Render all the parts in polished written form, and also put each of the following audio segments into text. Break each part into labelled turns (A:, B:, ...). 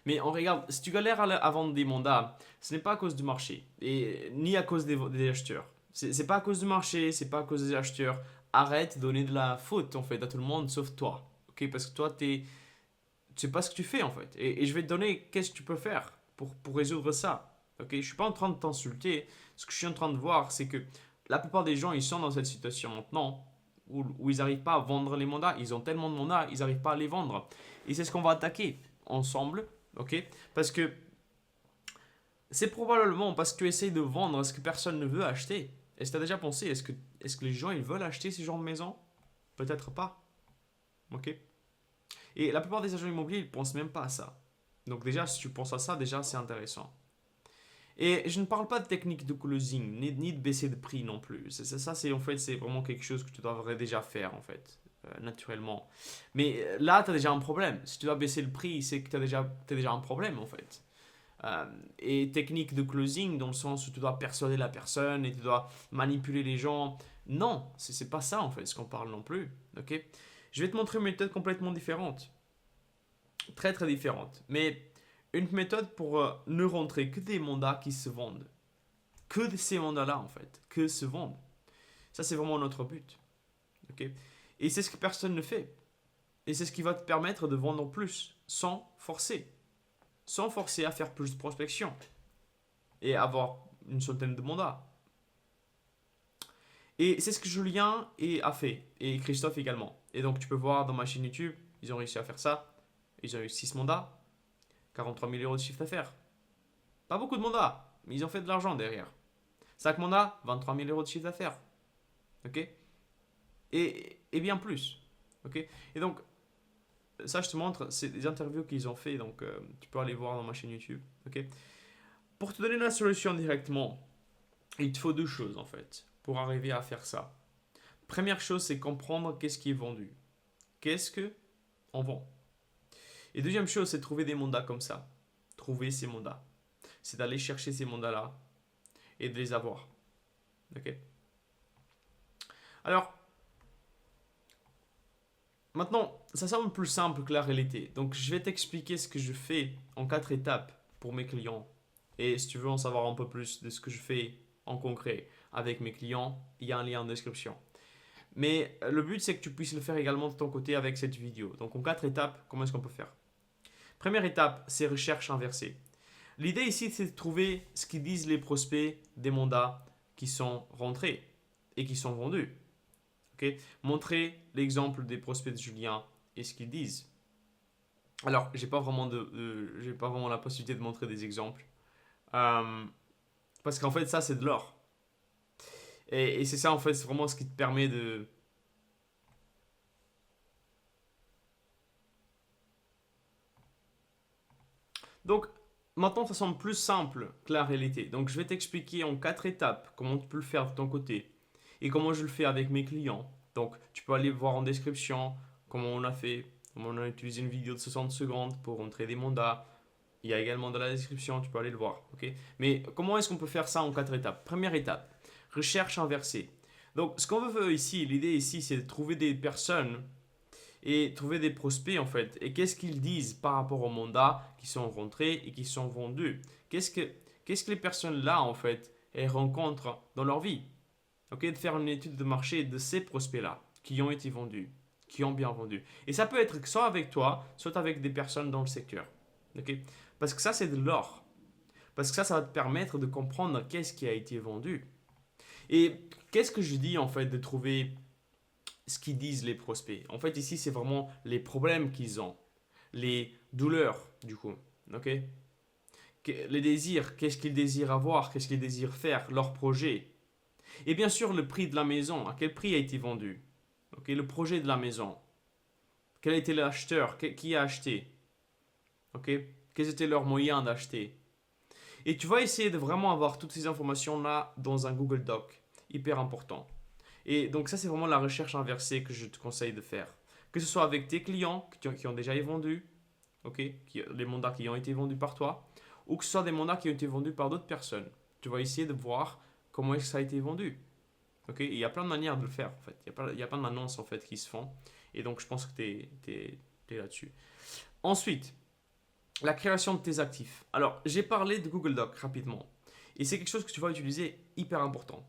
A: Mais on regarde, si tu galères à vendre des mandats, ce n'est pas à cause du marché, et ni à cause des acheteurs. C'est pas à cause du marché, c'est pas à cause des acheteurs. Arrête de donner de la faute en fait à tout le monde sauf toi. Ok, parce que toi, tu sais pas ce que tu fais en fait. Et je vais te donner qu'est-ce que tu peux faire pour résoudre ça. Ok, je suis pas en train de t'insulter. Ce que je suis en train de voir, c'est que la plupart des gens, ils sont dans cette situation maintenant où ils n'arrivent pas à vendre les mandats. Ils ont tellement de mandats, ils n'arrivent pas à les vendre. Et c'est ce qu'on va attaquer ensemble. Ok, parce que c'est probablement parce que tu essayes de vendre ce que personne ne veut acheter. Est-ce que tu as déjà pensé, est-ce que les gens ils veulent acheter ces genres de maisons? Peut-être pas. Ok. Et la plupart des agents immobiliers, ils pensent même pas à ça. Donc déjà, si tu penses à ça, déjà, c'est intéressant. Et je ne parle pas de technique de closing, ni de baisser de prix non plus. Ça, c'est en fait, c'est vraiment quelque chose que tu devrais déjà faire, en fait, naturellement. Mais là, tu as déjà un problème. Si tu dois baisser le prix, c'est que tu as déjà un problème, en fait. Euh, et technique de closing, dans le sens où tu dois persuader la personne et tu dois manipuler les gens. Non, c'est pas ça, en fait, ce qu'on parle non plus. Ok. Je vais te montrer une méthode complètement différente. Très, très différente. Mais une méthode pour ne rentrer que des mandats qui se vendent. Que de ces mandats-là, en fait. Que se vendent. Ça, c'est vraiment notre but. Ok. Et c'est ce que personne ne fait. Et c'est ce qui va te permettre de vendre plus sans forcer. Sans forcer à faire plus de prospection. Et avoir une centaine de mandats. Et c'est ce que Julien a fait. Et Christophe également. Et donc, tu peux voir dans ma chaîne YouTube, ils ont réussi à faire ça. Ils ont eu 6 mandats, 43 000 euros de chiffre d'affaires. Pas beaucoup de mandats, mais ils ont fait de l'argent derrière. 5 mandats, 23 000 euros de chiffre d'affaires. Ok. Et bien plus. Ok. Et donc, ça, je te montre, c'est des interviews qu'ils ont fait. Donc, tu peux aller voir dans ma chaîne YouTube. Ok. Pour te donner la solution directement, il te faut deux choses en fait pour arriver à faire ça. Première chose, c'est comprendre qu'est-ce qui est vendu. Qu'est-ce que on vend. Et deuxième chose, c'est trouver des mandats comme ça. Trouver ces mandats. C'est d'aller chercher ces mandats-là et de les avoir. Ok. Alors, maintenant, ça semble plus simple que la réalité. Donc, je vais t'expliquer ce que je fais en 4 étapes pour mes clients. Et si tu veux en savoir un peu plus de ce que je fais en concret avec mes clients, il y a un lien en description. Mais le but, c'est que tu puisses le faire également de ton côté avec cette vidéo. Donc, en 4 étapes, comment est-ce qu'on peut faire? Première étape, c'est recherche inversée. L'idée ici, c'est de trouver ce qu'ils disent les prospects des mandats qui sont rentrés et qui sont vendus. Ok. Montrer l'exemple des prospects de Julien et ce qu'ils disent. Alors, j'ai pas vraiment la possibilité de montrer des exemples. Euh, Parce qu'en fait, ça, c'est de l'or. Et c'est ça, en fait, c'est vraiment ce qui te permet de. Donc, maintenant, ça semble plus simple que la réalité. Donc, je vais t'expliquer en 4 étapes comment tu peux le faire de ton côté et comment je le fais avec mes clients. Donc, tu peux aller voir en description comment on a fait, comment on a utilisé une vidéo de 60 secondes pour rentrer des mandats. Il y a également dans la description, tu peux aller le voir. Ok. Mais comment est-ce qu'on peut faire ça en 4 étapes? Première étape, recherche inversée. Donc, ce qu'on veut ici, l'idée ici, c'est de trouver des personnes et trouver des prospects en fait. Et qu'est-ce qu'ils disent par rapport aux mandats qui sont rentrés et qui sont vendus? Qu'est-ce que les personnes là en fait elles rencontrent dans leur vie? Ok, de faire une étude de marché de ces prospects là qui ont été vendus, qui ont bien vendu. Et ça peut être soit avec toi, soit avec des personnes dans le secteur. Ok, parce que ça c'est de l'or. Parce que ça va te permettre de comprendre qu'est-ce qui a été vendu. Et qu'est-ce que je dis en fait de trouver ce qu'ils disent les prospects. En fait, ici, c'est vraiment les problèmes qu'ils ont, les douleurs, du coup. Ok. Les désirs, qu'est-ce qu'ils désirent avoir, qu'est-ce qu'ils désirent faire, leur projet. Et bien sûr, le prix de la maison, à quel prix a été vendu. Ok. Le projet de la maison. Quel a été l'acheteur, qui a acheté. Ok. Quels étaient leurs moyens d'acheter. Et tu vas essayer de vraiment avoir toutes ces informations-là dans un Google Doc. Hyper important. Et donc ça, c'est vraiment la recherche inversée que je te conseille de faire. Que ce soit avec tes clients qui ont déjà été vendus, ok, les mandats qui ont été vendus par toi, ou que ce soit des mandats qui ont été vendus par d'autres personnes. Tu vas essayer de voir comment est-ce que ça a été vendu. Ok, il y a plein de manières de le faire en fait. Il y a plein d'annonces en fait qui se font. Et donc je pense que tu es là-dessus. Ensuite, la création de tes actifs. Alors, j'ai parlé de Google Doc rapidement. Et c'est quelque chose que tu vas utiliser hyper important.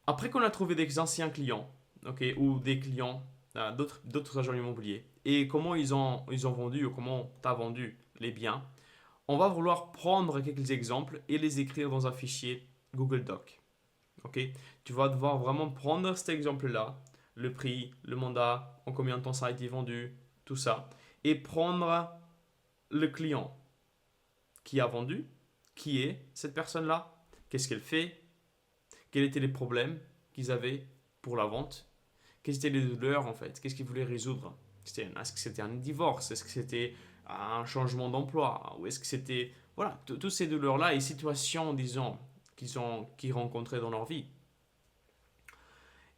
A: Après qu'on a trouvé des anciens clients, ok, ou des clients d'autres agents immobiliers, et comment ils ont vendu ou comment tu as vendu les biens, on va vouloir prendre quelques exemples et les écrire dans un fichier Google Doc. Ok, tu vas devoir vraiment prendre cet exemple-là, le prix, le mandat, en combien de temps ça a été vendu, tout ça, et prendre le client qui a vendu, qui est cette personne-là, qu'est-ce qu'elle fait, quels étaient les problèmes qu'ils avaient pour la vente, quelles étaient les douleurs en fait, qu'est-ce qu'ils voulaient résoudre. Est-ce que c'était un divorce, est-ce que c'était un changement d'emploi, ou est-ce que c'était, voilà, toutes ces douleurs-là et situations, disons, qu'ils rencontraient dans leur vie.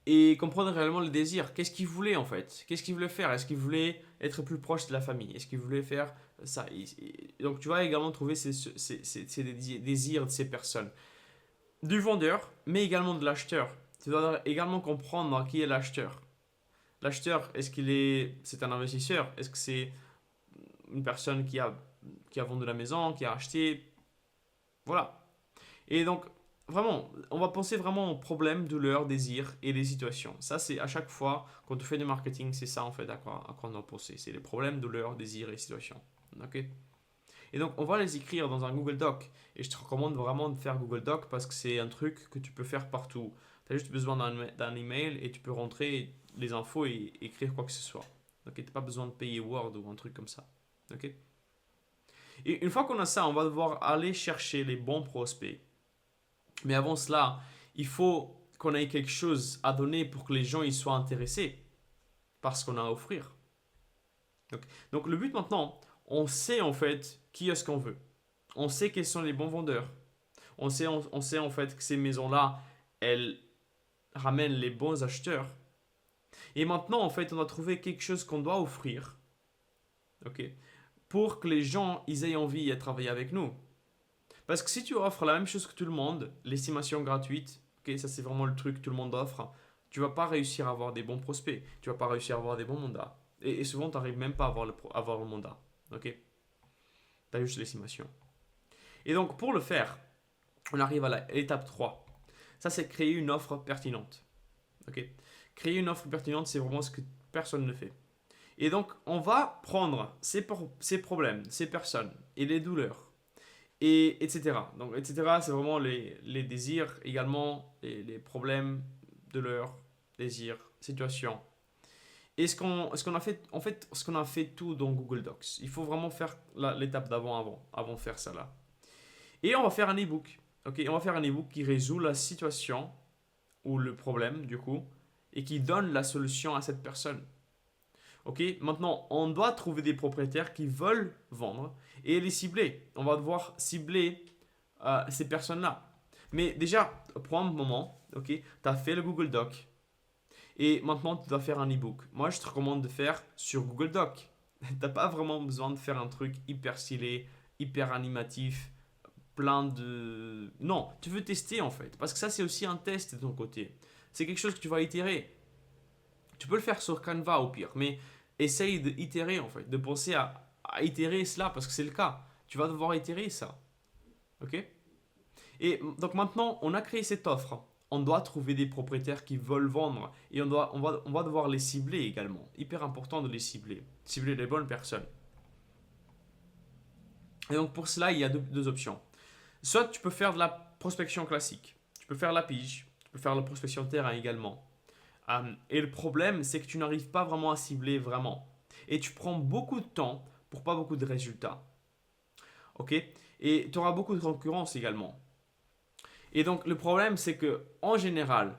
A: Et comprendre réellement le désir. Qu'est-ce qu'ils voulaient en fait? Qu'est-ce qu'ils voulaient faire? Est-ce qu'ils voulaient être plus proches de la famille? Est-ce qu'ils voulaient faire ça? Donc tu vas également trouver ces désirs de ces personnes. Du vendeur, mais également de l'acheteur. Tu dois également comprendre qui est l'acheteur. L'acheteur, est-ce c'est un investisseur? Est-ce que c'est une personne qui a vendu la maison, qui a acheté? Voilà. Et donc, vraiment, on va penser vraiment aux problèmes, douleurs, désirs et les situations. Ça, c'est à chaque fois, quand tu fais du marketing, c'est ça en fait à quoi on doit penser. C'est les problèmes, douleurs, désirs et situations. Ok? Et donc, on va les écrire dans un Google Doc. Et je te recommande vraiment de faire Google Doc parce que c'est un truc que tu peux faire partout. Tu as juste besoin d'un email et tu peux rentrer les infos et écrire quoi que ce soit. Ok? Tu n'as pas besoin de payer Word ou un truc comme ça. Ok? Et une fois qu'on a ça, on va devoir aller chercher les bons prospects. Mais avant cela, il faut qu'on ait quelque chose à donner pour que les gens y soient intéressés par ce qu'on a à offrir. Donc le but maintenant, on sait en fait qui est-ce qu'on veut. On sait quels sont les bons vendeurs. On sait en fait que ces maisons-là, elles ramènent les bons acheteurs. Et maintenant, en fait, on a trouvé quelque chose qu'on doit offrir, ok, pour que les gens ils aient envie de travailler avec nous. Parce que si tu offres la même chose que tout le monde, l'estimation gratuite, ok, ça c'est vraiment le truc que tout le monde offre, tu vas pas réussir à avoir des bons prospects, tu vas pas réussir à avoir des bons mandats. Et souvent, tu n'arrives même pas à avoir le mandat. Ok? Tu as juste l'estimation. Et donc, pour le faire, on arrive à l'étape 3. Ça, c'est créer une offre pertinente. Ok? Créer une offre pertinente, c'est vraiment ce que personne ne fait. Et donc, on va prendre ces problèmes, ces personnes et les douleurs, et etc. Donc, etc., c'est vraiment les désirs, également les problèmes, douleurs, désirs, situations. Et ce qu'on a fait, en fait, ce qu'on a fait tout dans Google Docs, il faut vraiment faire l'étape avant de faire ça là. Et on va faire un ebook. Ok, on va faire un ebook qui résout la situation ou le problème du coup et qui donne la solution à cette personne. Ok, maintenant on doit trouver des propriétaires qui veulent vendre et les cibler. On va devoir cibler ces personnes-là. Mais déjà, prends un moment. Ok, tu as fait le Google Doc. Et maintenant, tu dois faire un ebook. Moi, je te recommande de faire sur Google Doc. Tu n'as pas vraiment besoin de faire un truc hyper stylé, hyper animatif, plein de... Non, tu veux tester en fait. Parce que ça, c'est aussi un test de ton côté. C'est quelque chose que tu vas itérer. Tu peux le faire sur Canva au pire, mais essaye d'itérer en fait, de penser à itérer cela parce que c'est le cas. Tu vas devoir itérer ça. Ok? Et donc maintenant, on a créé cette offre. On doit trouver des propriétaires qui veulent vendre et on va devoir les cibler également. Hyper important de les cibler. Cibler les bonnes personnes. Et donc pour cela, il y a deux options. Soit tu peux faire de la prospection classique. Tu peux faire la pige. Tu peux faire la prospection de terrain également. Et le problème, c'est que tu n'arrives pas vraiment à cibler vraiment. Et tu prends beaucoup de temps pour pas beaucoup de résultats. Ok? Et tu auras beaucoup de concurrence également. Et donc le problème, c'est que en général,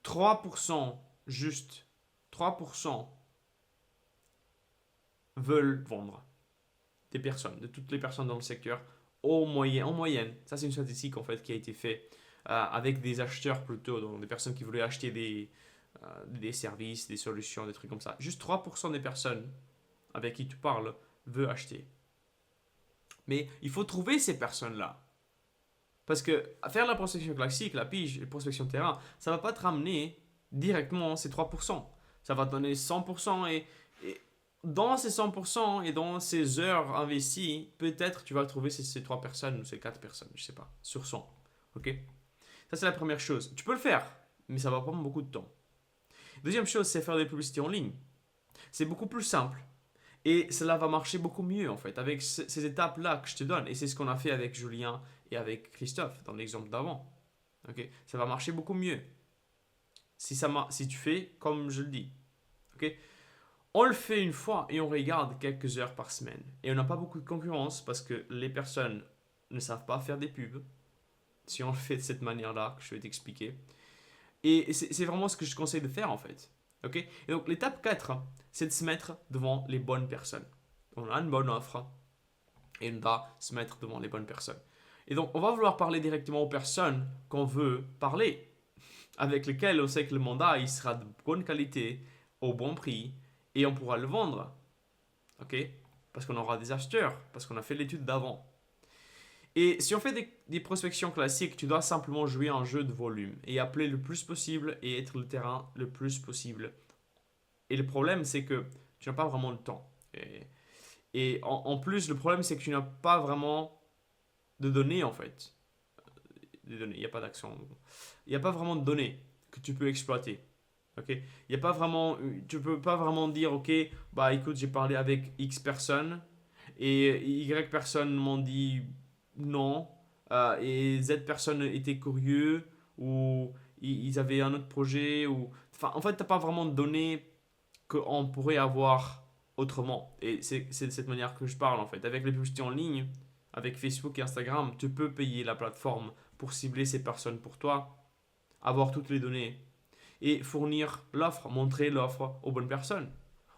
A: 3%, juste 3% veulent vendre des personnes, de toutes les personnes dans le secteur, en moyenne. Ça, c'est une statistique en fait qui a été faite avec des acheteurs plutôt, donc des personnes qui voulaient acheter des services, des solutions, des trucs comme ça. Juste 3% des personnes avec qui tu parles veulent acheter. Mais il faut trouver ces personnes-là. Parce que faire la prospection classique, la pige, la prospection de terrain, ça ne va pas te ramener directement ces 3%. Ça va te donner 100% et dans ces 100% et dans ces heures investies, peut-être tu vas trouver ces 3 personnes ou ces 4 personnes, je sais pas, sur 100. Ok? Ça, c'est la première chose. Tu peux le faire, mais ça va prendre beaucoup de temps. Deuxième chose, c'est faire des publicités en ligne. C'est beaucoup plus simple. Et cela va marcher beaucoup mieux en fait, avec ces étapes-là que je te donne. Et c'est ce qu'on a fait avec Julien et avec Christophe dans l'exemple d'avant. Ok? Ça va marcher beaucoup mieux si tu fais comme je le dis. Ok? On le fait une fois et on regarde quelques heures par semaine. Et on n'a pas beaucoup de concurrence parce que les personnes ne savent pas faire des pubs. Si on le fait de cette manière-là, que je vais t'expliquer. Et c'est vraiment ce que je te conseille de faire en fait. Ok? Et donc l'étape 4, c'est de se mettre devant les bonnes personnes. On a une bonne offre et on doit se mettre devant les bonnes personnes. Et donc on va vouloir parler directement aux personnes qu'on veut parler, avec lesquelles on sait que le mandat il sera de bonne qualité, au bon prix, et on pourra le vendre. Ok? Parce qu'on aura des acheteurs, parce qu'on a fait l'étude d'avant. Et si on fait des prospections classiques, tu dois simplement jouer un jeu de volume et appeler le plus possible et être le terrain le plus possible. Et le problème, c'est que tu n'as pas vraiment le temps. Et en plus, le problème, c'est que tu n'as pas vraiment de données en fait. Des données, il n'y a pas d'accent. Il n'y a pas vraiment de données que tu peux exploiter. Ok? Il y a pas vraiment, tu peux pas vraiment dire, ok, bah écoute, j'ai parlé avec X personnes et Y personnes m'ont dit non, et Z personnes étaient curieux ou ils avaient un autre projet ou, enfin, en fait, t'as pas vraiment de données qu'on pourrait avoir autrement. Et c'est de cette manière que je parle en fait. Avec les publicités en ligne, avec Facebook et Instagram, tu peux payer la plateforme pour cibler ces personnes pour toi, avoir toutes les données et fournir l'offre, montrer l'offre aux bonnes personnes.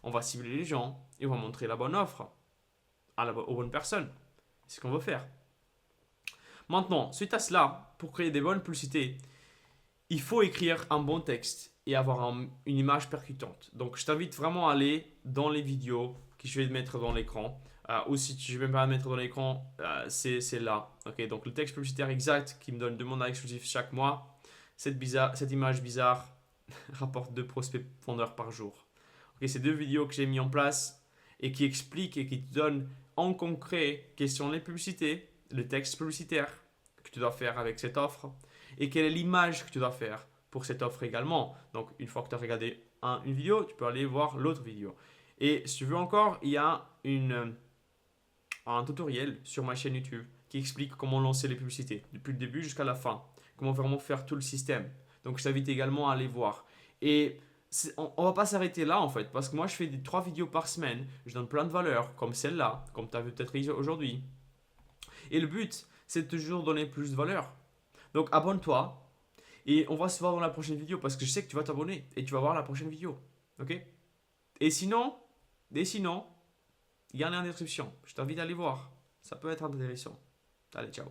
A: On va cibler les gens et on va montrer la bonne offre aux bonnes personnes. C'est ce qu'on veut faire. Maintenant, suite à cela, pour créer des bonnes publicités, il faut écrire un bon texte et avoir une image percutante. Donc, je t'invite vraiment à aller dans les vidéos que je vais te mettre dans l'écran. Ou si je ne vais même pas mettre dans l'écran, c'est là. Okay, donc, le texte publicitaire exact qui me donne 2 mandats exclusifs chaque mois. Cette image bizarre rapporte 2 prospects vendeurs par jour. Okay, c'est 2 vidéos que j'ai mis en place et qui expliquent et qui te donnent en concret quelles sont les publicités, le texte publicitaire que tu dois faire avec cette offre et quelle est l'image que tu dois faire pour cette offre également. Donc, une fois que tu as regardé une vidéo, tu peux aller voir l'autre vidéo. Et si tu veux encore, il y a un tutoriel sur ma chaîne YouTube qui explique comment lancer les publicités, depuis le début jusqu'à la fin, comment vraiment faire tout le système. Donc, je t'invite également à aller voir. Et on va pas s'arrêter là en fait, parce que moi je fais 3 vidéos par semaine, je donne plein de valeurs, comme celle-là, comme tu as vu peut-être aujourd'hui. Et le but, c'est de toujours donner plus de valeur. Donc abonne-toi, et on va se voir dans la prochaine vidéo, parce que je sais que tu vas t'abonner, et tu vas voir la prochaine vidéo. Ok? Et sinon, il y a un lien en description, je t'invite à aller voir, ça peut être intéressant. Allez, ciao.